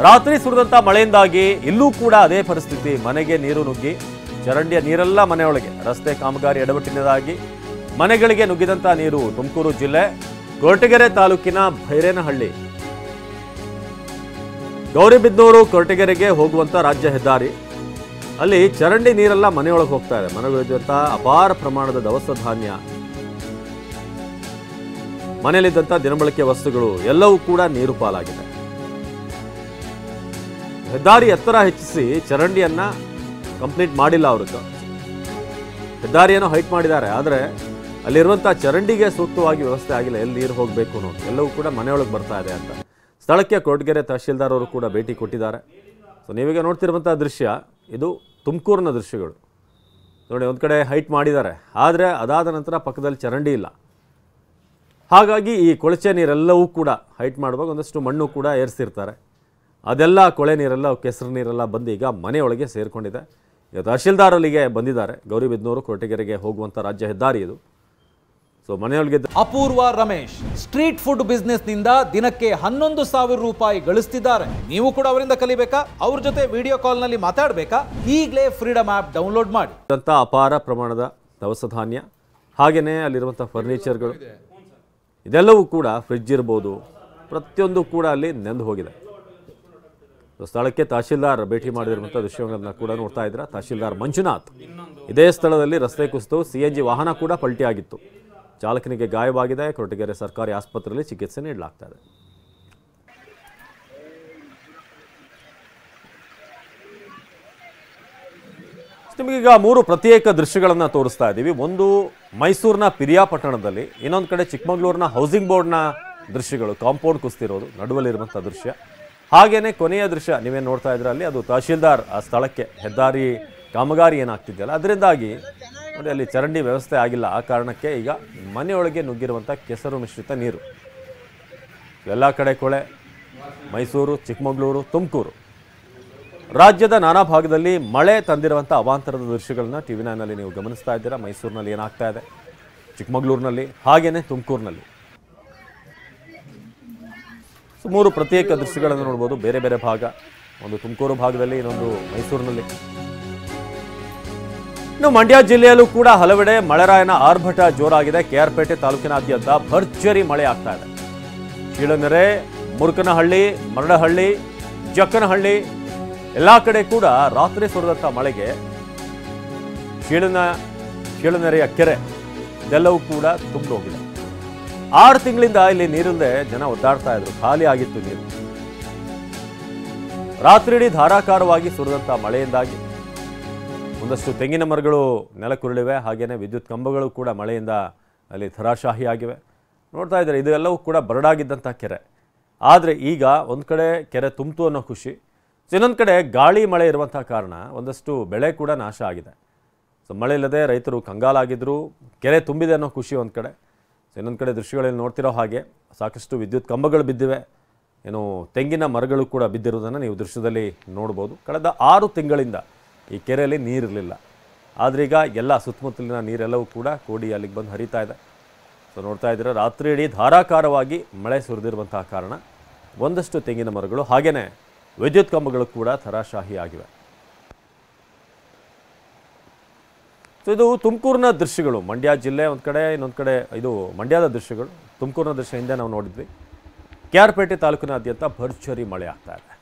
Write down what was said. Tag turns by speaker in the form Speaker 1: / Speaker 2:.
Speaker 1: ರಾತ್ರಿ ಸುರಿದಂಥ ಮಳೆಯಿಂದಾಗಿ ಇಲ್ಲೂ ಕೂಡ ಅದೇ ಪರಿಸ್ಥಿತಿ. ಮನೆಗೆ ನೀರು ನುಗ್ಗಿ ಚರಂಡಿಯ ನೀರೆಲ್ಲ ಮನೆಯೊಳಗೆ. ರಸ್ತೆ ಕಾಮಗಾರಿ ಎಡವಟ್ಟಿನದಾಗಿ ಮನೆಗಳಿಗೆ ನುಗ್ಗಿದಂಥ ನೀರು. ತುಮಕೂರು ಜಿಲ್ಲೆ ಕೊರಟಗೆರೆ ತಾಲೂಕಿನ ಭೈರೇನಹಳ್ಳಿ, ಗೌರಿಬಿದನೂರು ಕೊರಟಗೆರೆಗೆ ಹೋಗುವಂಥ ರಾಜ್ಯ ಹೆದ್ದಾರಿ, ಅಲ್ಲಿ ಚರಂಡಿ ನೀರೆಲ್ಲ ಮನೆಯೊಳಗೆ ಹೋಗ್ತಾ ಇದೆ. ಮನೆಗಳಿದ್ದಂಥ ಅಪಾರ ಪ್ರಮಾಣದ ದವಸ ಧಾನ್ಯ, ಮನೆಯಲ್ಲಿದ್ದಂಥ ದಿನಬಳಕೆ ವಸ್ತುಗಳು ಎಲ್ಲವೂ ಕೂಡ ನೀರು ಪಾಲಾಗಿದೆ. ಹೆದ್ದಾರಿ ಎತ್ತರ ಹೆಚ್ಚಿಸಿ ಚರಂಡಿಯನ್ನ ಕಂಪ್ಲೀಟ್ ಮಾಡಿಲ್ಲ ಅವರು. ಹೆದ್ದಾರಿಯನ್ನು ಹೈಟ್ ಮಾಡಿದ್ದಾರೆ, ಆದರೆ ಅಲ್ಲಿರುವಂಥ ಚರಂಡಿಗೆ ಸೂಕ್ತವಾಗಿ ವ್ಯವಸ್ಥೆ ಆಗಿಲ್ಲ. ಎಲ್ಲಿ ನೀರು ಹೋಗಬೇಕು ಅನ್ನೋದು ಎಲ್ಲವೂ ಕೂಡ ಮನೆಯೊಳಗೆ ಬರ್ತಾ ಇದೆ ಅಂತ ಸ್ಥಳಕ್ಕೆ ಕೊರಟಗೆರೆ ತಹಶೀಲ್ದಾರ್ ಅವರು ಕೂಡ ಭೇಟಿ ಕೊಟ್ಟಿದ್ದಾರೆ. ಸೊ ನೀವೀಗ ನೋಡ್ತಿರುವಂಥ ದೃಶ್ಯ ಇದು ತುಮಕೂರಿನ ದೃಶ್ಯಗಳು. ನೋಡಿ, ಒಂದು ಕಡೆ ಹೈಟ್ ಮಾಡಿದ್ದಾರೆ, ಆದರೆ ಅದಾದ ನಂತರ ಪಕ್ಕದಲ್ಲಿ ಚರಂಡಿ ಇಲ್ಲ. ಹಾಗಾಗಿ ಈ ಕೊಳಚೆ ನೀರೆಲ್ಲವೂ ಕೂಡ ಹೈಟ್ ಮಾಡುವಾಗ ಒಂದಷ್ಟು ಮಣ್ಣು ಕೂಡ ಏರಿಸಿರ್ತಾರೆ. ಅದೆಲ್ಲ ಕೊಳೆ ನೀರೆಲ್ಲ, ಕೆಸರು ನೀರೆಲ್ಲ ಬಂದು ಈಗ ಮನೆಯೊಳಗೆ ಸೇರಿಕೊಂಡಿದೆ. ಈಗ ತಹಶೀಲ್ದಾರ್ ಅಲ್ಲಿಗೆ ಬಂದಿದ್ದಾರೆ. ಗೌರಿಬಿದನೂರು ಕೊರಟಗೆರೆಗೆ ಹೋಗುವಂಥ ರಾಜ್ಯ ಹೆದ್ದಾರಿ ಇದು. ಸೊ ಮನೆಯೊಳಗೆ
Speaker 2: ಅಪೂರ್ವ ರಮೇಶ್ ಸ್ಟ್ರೀಟ್ ಫುಡ್ ಬಿಸ್ನೆಸ್ ನಿಂದ ದಿನಕ್ಕೆ 11,000 ರೂಪಾಯಿ ಗಳಿಸ್ತಿದ್ದಾರೆ. ನೀವು ಕೂಡ ಅವರಿಂದ ಕಲಿಬೇಕಾ? ಅವ್ರ ಜೊತೆ ವಿಡಿಯೋ ಕಾಲ್ ನಲ್ಲಿ ಮಾತಾಡಬೇಕಾ? ಈಗಲೇ ಫ್ರೀಡಮ್ ಆಪ್ ಡೌನ್ಲೋಡ್ ಮಾಡಿ.
Speaker 1: ಅಪಾರ ಪ್ರಮಾಣದ ದವಸ ಧಾನ್ಯ, ಹಾಗೆಯೇ ಅಲ್ಲಿರುವಂಥ ಫರ್ನಿಚರ್ಗಳು ಇದೆಲ್ಲವೂ ಕೂಡ, ಫ್ರಿಡ್ಜ್ ಇರ್ಬೋದು, ಪ್ರತಿಯೊಂದು ಕೂಡ ಅಲ್ಲಿ ನೆಂದು ಹೋಗಿದೆ. ಸ್ಥಳಕ್ಕೆ ತಹಶೀಲ್ದಾರ್ ಭೇಟಿ ಮಾಡಿರುವಂಥ ದೃಶ್ಯಗಳನ್ನ ಕೂಡ ನೋಡ್ತಾ ಇದ್ರ. ತಹಶೀಲ್ದಾರ್ ಮಂಜುನಾಥ್ ಇದೇ ಸ್ಥಳದಲ್ಲಿ ರಸ್ತೆ ಕುಸಿತು CNG ವಾಹನ ಕೂಡ ಪಲ್ಟಿಯಾಗಿತ್ತು. ಚಾಲಕನಿಗೆ ಗಾಯವಾಗಿದೆ. ಕೊರಟಗೆರೆ ಸರ್ಕಾರಿ ಆಸ್ಪತ್ರೆಯಲ್ಲಿ ಚಿಕಿತ್ಸೆ ನೀಡಲಾಗ್ತಾ ಇದೆ. ನಿಮಗೀಗ 3 ಪ್ರತ್ಯೇಕ ದೃಶ್ಯಗಳನ್ನು ತೋರಿಸ್ತಾ ಇದ್ದೀವಿ. ಒಂದು ಮೈಸೂರಿನ ಪಿರಿಯಾಪಟ್ಟಣದಲ್ಲಿ, ಇನ್ನೊಂದು ಕಡೆ ಚಿಕ್ಕಮಗಳೂರಿನ ಹೌಸಿಂಗ್ ಬೋರ್ಡ್ನ ದೃಶ್ಯಗಳು, ಕಾಂಪೌಂಡ್ ಕುಸಿತಿರೋದು ನಡುವಲ್ಲಿರುವಂಥ ದೃಶ್ಯ. ಹಾಗೇನೆ ಕೊನೆಯ ದೃಶ್ಯ ನೀವೇನು ನೋಡ್ತಾ ಇದ್ರೆ ಅಲ್ಲಿ ಅದು ತಹಶೀಲ್ದಾರ್ ಆ ಸ್ಥಳಕ್ಕೆ ಹೆದ್ದಾರಿ ಕಾಮಗಾರಿ ಏನಾಗ್ತಿದೆಯಲ್ಲ ಅದರಿಂದಾಗಿ ನೋಡಿ ಅಲ್ಲಿ ಚರಂಡಿ ವ್ಯವಸ್ಥೆ ಆಗಿಲ್ಲ. ಆ ಕಾರಣಕ್ಕೆ ಈಗ ಮನೆಯೊಳಗೆ ನುಗ್ಗಿರುವಂಥ ಕೆಸರು ಮಿಶ್ರಿತ ನೀರು. ಎಲ್ಲ ಕಡೆ ಕೊಳೆ. ಮೈಸೂರು, ಚಿಕ್ಕಮಗಳೂರು, ತುಮಕೂರು, ರಾಜ್ಯದ ನಾನಾ ಭಾಗದಲ್ಲಿ ಮಳೆ ತಂದಿರುವಂಥ ಅವಾಂತರದ ದೃಶ್ಯಗಳನ್ನ TV9ನಲ್ಲಿ ನೀವು ಗಮನಿಸ್ತಾ ಇದ್ದೀರಾ. ಮೈಸೂರಿನಲ್ಲಿ ಏನಾಗ್ತಾ ಇದೆ, ಚಿಕ್ಕಮಗಳೂರಿನಲ್ಲಿ, ಹಾಗೇನೆ ತುಮಕೂರಿನಲ್ಲಿ. 3 ಪ್ರತ್ಯೇಕ ದೃಶ್ಯಗಳನ್ನು ನೋಡ್ಬೋದು. ಬೇರೆ ಬೇರೆ ಭಾಗ, ಒಂದು ತುಮಕೂರು ಭಾಗದಲ್ಲಿ, ಇನ್ನೊಂದು ಮೈಸೂರಿನಲ್ಲಿ. ಇನ್ನು ಮಂಡ್ಯ ಜಿಲ್ಲೆಯಲ್ಲೂ ಕೂಡ ಹಲವೆಡೆ ಮಳೆರಾಯನ ಆರ್ಭಟ ಜೋರಾಗಿದೆ. KR ಪೇಟೆ ತಾಲೂಕಿನಾದ್ಯಂತ ಭರ್ಜರಿ ಮಳೆ ಆಗ್ತಾ ಇದೆ. ಕೀಳನೆರೆ, ಮುರುಕನಹಳ್ಳಿ, ಮರಡಹಳ್ಳಿ, ಜಕ್ಕನಹಳ್ಳಿ ಎಲ್ಲ ಕಡೆ ಕೂಡ ರಾತ್ರಿ ಸುರಿದಂಥ ಮಳೆಗೆ ಕೀಳನೆರೆಯ ಕೆರೆ ಇದೆಲ್ಲವೂ ಕೂಡ ತುಂಬಿ ಹೋಗಿದೆ. 6 ತಿಂಗಳಿಂದ ಇಲ್ಲಿ ನೀರಿಲ್ಲದೆ ಜನ ಒದ್ದಾಡ್ತಾ ಇದ್ರು. ಖಾಲಿ ಆಗಿತ್ತು ನೀರು. ರಾತ್ರಿಯಿಡೀ ಧಾರಾಕಾರವಾಗಿ ಸುರಿದಂಥ ಮಳೆಯಿಂದಾಗಿ ಒಂದಷ್ಟು ತೆಂಗಿನ ಮರಗಳು ನೆಲಕ್ಕುರುಳಿವೆ. ಹಾಗೇನೆ ವಿದ್ಯುತ್ ಕಂಬಗಳು ಕೂಡ ಮಳೆಯಿಂದ ಅಲ್ಲಿ ಧರಾಶಾಹಿಯಾಗಿವೆ. ನೋಡ್ತಾ ಇದ್ದಾರೆ, ಇದೆಲ್ಲವೂ ಕೂಡ ಬರಡಾಗಿದ್ದಂಥ ಕೆರೆ. ಆದರೆ ಈಗ ಒಂದು ಕಡೆ ಕೆರೆ ತುಂಬಿತು ಅನ್ನೋ ಖುಷಿ, ಇನ್ನೊಂದು ಕಡೆ ಗಾಳಿ ಮಳೆ ಇರುವಂಥ ಕಾರಣ ಒಂದಷ್ಟು ಬೆಳೆ ಕೂಡ ನಾಶ ಆಗಿದೆ. ಸೊ ಮಳೆ ಇಲ್ಲದೆ ರೈತರು ಕಂಗಾಲಾಗಿದ್ದರು. ಕೆರೆ ತುಂಬಿದೆ ಅನ್ನೋ ಖುಷಿ ಒಂದು ಕಡೆ. ಇನ್ನೊಂದು ಕಡೆ ದೃಶ್ಯಗಳಲ್ಲಿ ನೋಡ್ತಿರೋ ಹಾಗೆ ಸಾಕಷ್ಟು ವಿದ್ಯುತ್ ಕಂಬಗಳು ಬಿದ್ದಿವೆ. ಏನು ತೆಂಗಿನ ಮರಗಳು ಕೂಡ ಬಿದ್ದಿರೋದನ್ನು ನೀವು ದೃಶ್ಯದಲ್ಲಿ ನೋಡ್ಬೋದು. ಕಳೆದ 6 ತಿಂಗಳಿಂದ ಈ ಕೆರೆಯಲ್ಲಿ ನೀರಿರಲಿಲ್ಲ. ಆದ್ರೀಗ ಎಲ್ಲ ಸುತ್ತಮುತ್ತಲಿನ ನೀರೆಲ್ಲವೂ ಕೂಡ ಕೂಡಿ ಅಲ್ಲಿಗೆ ಬಂದು ಹರಿತಾ ಇದೆ. ಸೊ ನೋಡ್ತಾ ಇದ್ದೀರಾ, ರಾತ್ರಿ ಇಡೀ ಧಾರಾಕಾರವಾಗಿ ಮಳೆ ಸುರಿದಿರುವಂತಹ ಕಾರಣ ಒಂದಷ್ಟು ತೆಂಗಿನ ಮರಗಳು ಹಾಗೆಯೇ ವಿದ್ಯುತ್ ಕಂಬಗಳು ಕೂಡ ಧರಾಶಾಹಿ ಆಗಿವೆ. ಸೊ ಇದು ತುಮಕೂರಿನ ದೃಶ್ಯಗಳು. ಮಂಡ್ಯ ಜಿಲ್ಲೆ ಒಂದು ಕಡೆ, ಇನ್ನೊಂದು ಕಡೆ ಇದು ಮಂಡ್ಯದ ದೃಶ್ಯಗಳು. ತುಮಕೂರಿನ ದೃಶ್ಯ ಹಿಂದೆ ನಾವು ನೋಡಿದ್ವಿ. KR ಪೇಟೆ ತಾಲೂಕಿನಾದ್ಯಂತ ಭರ್ಜರಿ ಮಳೆ ಆಗ್ತಾ ಇದೆ.